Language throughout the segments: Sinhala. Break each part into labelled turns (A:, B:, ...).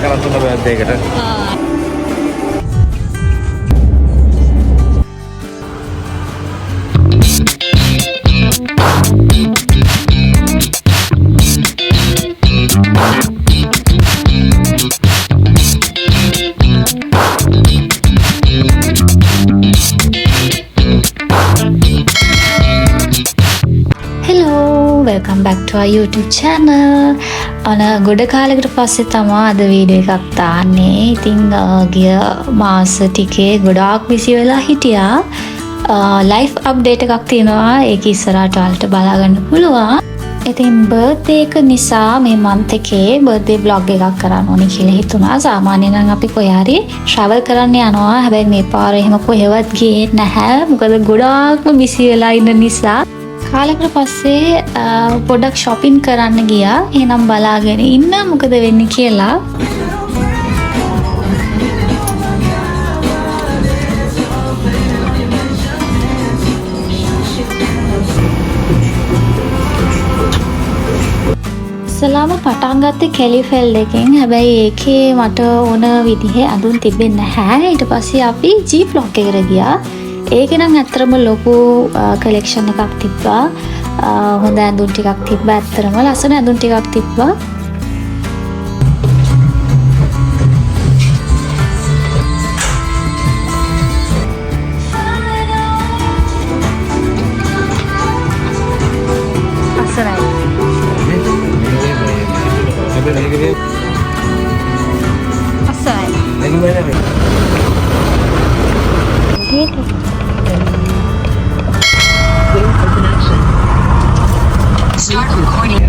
A: කරන් තුන බර්ත්ඩේ එකට.
B: Welcome back to our YouTube channel. අන ගොඩ කාලයකට පස්සේ තමයි අද වීඩියෝ එකක් දාන්නේ. ඉතින් ගිය මාස ටිකේ ගොඩාක් බිසි වෙලා හිටියා. ලයිෆ් අප්ඩේට් එකක් තියෙනවා. ඒක ඉස්සරහට ඔයාලට බලා ගන්න පුළුවන්. ඉතින් බර්ත්ඩේ එක නිසා මේ මන්ත් එකේ බර්ත්ඩේ vlog එකක් කරන්න ඕනේ කියලා හිතුණා. සාමාන්‍යයෙන් නම් අපි කොහේ හරි travel කරන්න යනවා. හැබැයි මේ පාර එහෙම කොහෙවත් ගියේ නැහැ. මොකද ගොඩාක්ම බිසි වෙලා ඉන්න නිසා. කාලයකට පස්සේ පොඩක් shopping කරන්න ගියා. එහෙනම් බලාගෙන ඉන්න මොකද වෙන්නේ කියලා. ඉස්සලාම පටන් ගත්තේ කෙලිෆෙල් එකෙන්. හැබැයි ඒකේ මට ඕන විදිහේ අඳුන් තිබෙන්නේ නැහැ. ඊට පස්සේ අපි G Flock එකට ගියා. ඒක නම් ඇත්තටම ලොකු කලෙක්ෂන් එකක් තිබ්බා. හොඳ ඇඳුම් ටිකක් තිබ්බා. ඇත්තටම ලස්සන ඇඳුම් ටිකක් තිබ්බා. Start recording.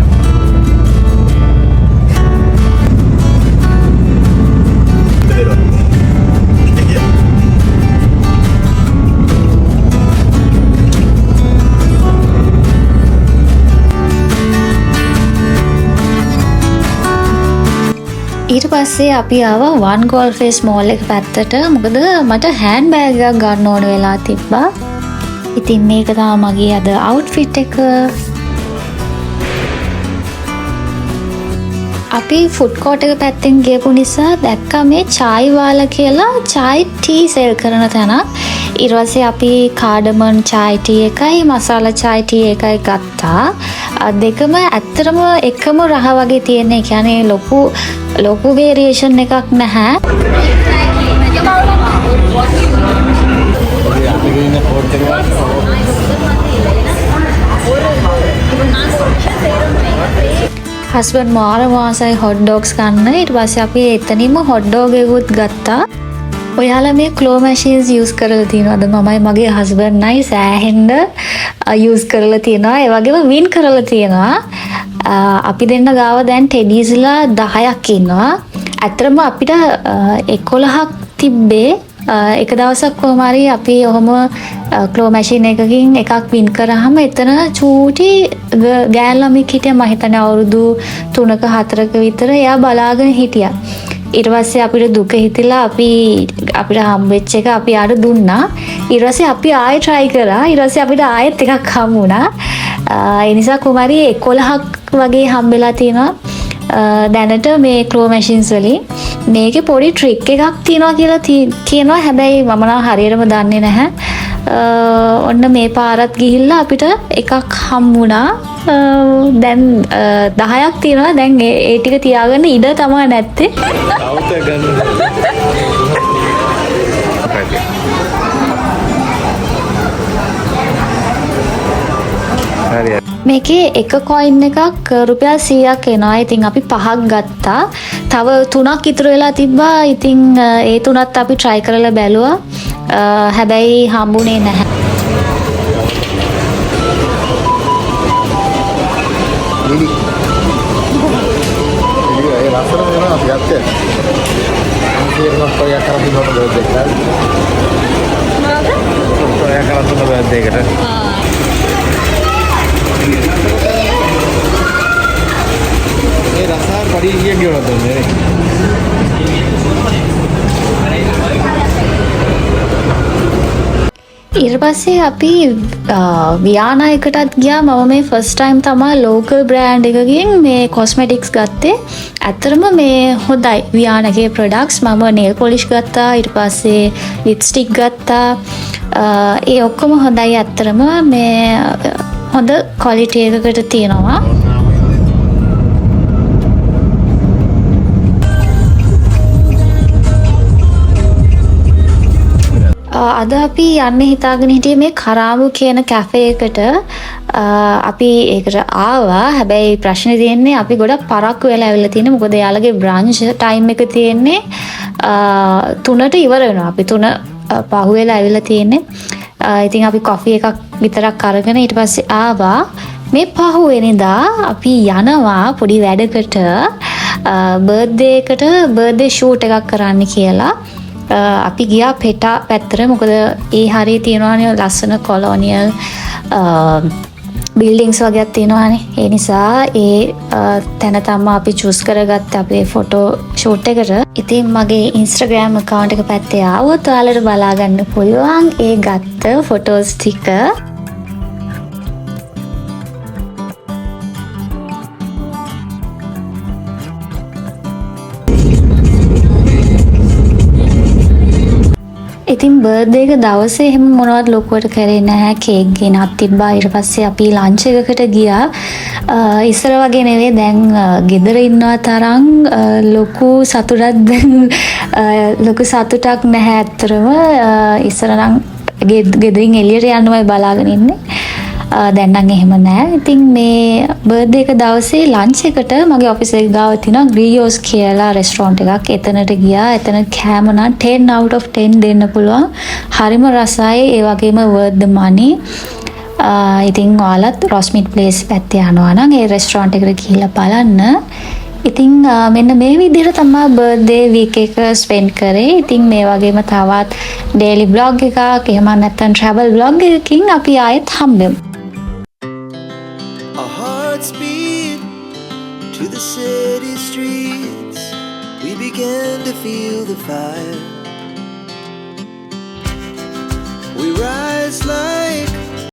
B: ඊට පස්සේ අපි ආවා වන් ගෝල්ෆේස් මෝල් එක පැත්තට. මොකද මට හෑන්ඩ් බෑග් එකක් ගන්න ඕන වෙලා තිබ්බා. ඉතින් මේක තමයි මගේ අද අවුට්ෆිට් එක. අපි ෆුඩ් කෝට් එක පැත්තෙන් ගියපු නිසා දැක්කා මේ චායි වාලා කියලා චායි ටී සෙල් කරන තැන. ඊට පස්සේ අපි කාඩමන් චායි ටී එකයි මසාලා චායි ටී එකයි ගත්තා. දෙකම ඇත්තටම එකම රහ වගේ තියෙන. ඒ කියන්නේ ලොකු වේරියේෂන් එකක් නැහැ. හස්බන්ඩ් මාර වාසයි හොට් ඩොග්ස් ගන්න. ඊට පස්සේ අපි එතනින්ම හොට් ඩොග් එකකුත් ගත්තා. ඔයාලා මේ ක්ලෝ මැෂින්ස් යූස් කරලා තියෙනවද? මමයි මගේ හස්බන්ඩ් නයි සෑහෙන්න යූස් කරලා තියෙනවා. ඒ වගේම වින් කරලා තියෙනවා. අපි දෙන්න ගාව දැන් ටෙඩීස්ලා 10ක් ඉන්නවා. ඇත්තටම අපිට 11ක් තිබ්බේ. එක දවසක් කොහොම හරි අපි ඔහොම ක්ලෝ මැෂින් එකකින් එකක් වින් කරාම එතන චූටි ගෑල් ළමෙක් හිටියා. මම හිතන්නේ අවුරුදු 3ක 4ක විතර. එයා බලාගෙන හිටියා. ඊට පස්සේ අපිට දුක හිතිලා අපිට හම්බෙච්ච එක අපි ආට දුන්නා. ඊට පස්සේ අපි ආයෙ try කරා. ඊට පස්සේ අපිට ආයෙත් එකක් හම්බ වුණා. ඒ නිසා කුමාරි 11ක් වගේ හම්බෙලා තියෙනවා දැනට මේ ක්ලෝ මැෂින්ස් වලින්. මේකේ පොඩි ට්‍රික් එකක් තියෙනවා කියලා කියනවා. හැබැයි මම නම් හරියටම දන්නේ නැහැ. ඔන්න මේ පාරත් ගිහිල්ලා අපිට එකක් හම්බුණා. දැන් 10ක් තියෙනවා. දැන් ඒ ටික තියාගන්න ඉඩ තමයි නැත්තේ. මේකේ එක කොයින් එකක් රුපියල් 100ක් එනවා. ඉතින් අපි 5ක් ගත්තා. තව 3ක් ඉතුරු වෙලා තිබ්බා. ඉතින් ඒ 3ත් අපි try කරලා බැලුවා. හැබැයි හම්බුනේ නැහැ. ඊට පස්සේ අපි වියානායකටත් ගියා. මම මේ ෆස්ට් ටයිම් තමයි ලෝකල් බ්‍රෑන්ඩ් එකකින් මේ කොස්මෙටික්ස් ගත්තේ. ඇත්තටම මේ හොඳයි වියානගේ ප්‍රොඩක්ට්ස්. මම නෙල් පොලිෂ් ගත්තා, ඊට පස්සේ ලිප්ස්ටික් ගත්තා. ඒ ඔක්කොම හොඳයි ඇත්තටම. මේ හොඳ ක්වොලිටි එකකට තියෙනවා. අද අපි යන්න හිතාගෙන හිටියේ මේ කරාමු කියන කැෆේ එකට. අපි ඒකට ආවා. හැබැයි ප්‍රශ්නේ තියෙන්නේ අපි ගොඩක් පරක්කු වෙලා ඇවිල්ලා තියෙන්නේ. මොකද එයාලගේ බ්‍රන්ච් ටයිම් එක තියෙන්නේ 3ට ඉවර වෙනවා. අපි 3 පහු වෙලා ඇවිල්ලා තියෙන්නේ. ඉතින් අපි කොෆි එකක් විතරක් අරගෙන ඊට පස්සේ ආවා. මේ පහු වෙනිදා අපි යනවා පොඩි වැඩකට බර්ත්ඩේ එකට බර්ත්ඩේ ෂූට් එකක් කරන්න කියලා. අපි ගියා පෙටා පැත්තට. මොකද ඒ හරිය තියෙනවානේ ලස්සන කොලෝනියල් බිල්ඩින්ග්ස් වගේක් තියෙනවානේ. ඒ නිසා ඒ තැන තමයි අපි චූස් කරගත්තේ අපේ ෆොටෝ ෂූට් එකට. ඉතින් මගේ Instagram account එක පැත්තේ ආවොත් ඔයාලට බලා ගන්න පුළුවන් ඒ ගත්ත ෆොටෝස් ටික. ඉතින් බර්ත්ඩේ එක දවසේ එහෙම මොනවත් ලොකුවට කරේ නැහැ. කේක් ගෙනත් තිබ්බා. ඊට පස්සේ අපි ලන්ච් එකකට ගියා. ඉස්සර වගේ නෙවෙයි දැන් ගෙදර ඉන්නවා තරම් ලොකු සතුටක් දැන් ලොකු සතුටක් නැහැ ඇත්තටම. ඉස්සර නම් ගෙදරින් එළියට යන්නමයි බලාගෙන ඉන්නේ. දැන් නම් එහෙම නැහැ. ඉතින් මේ බර්ත්ඩේ එක දවසේ ලන්ච් එකට මගේ ඔෆිස් එක ගාව තියෙනවා ග්‍රියෝස් කියලා රෙස්ටොරන්ට් එකක්. එතනට ගියා. එතන කෑම නම් 10 out of 10 දෙන්න පුළුවන්. හරිම රසයි. ඒ වගේම worth the money. ඉතින් ඔයාලත් රොස්මිට් ප්ලේස් පැත්තේ යනවා නම් ඒ රෙස්ටොරන්ට් එකට ගිහිල්ලා බලන්න. ඉතින් මෙන්න මේ විදිහට තමයි බර්ත්ඩේ වීක් එක ස්පෙන්ඩ් කරේ. ඉතින් මේ වගේම තවත් ඩේලි බ්ලොග් එකක් එහෙම නැත්නම් ට්‍රැවල් බ්ලොග් එකකින් අපි ආයෙත් හම්බෙමු.
C: Our hearts beat to the city streets. We began to feel the fire. We rise like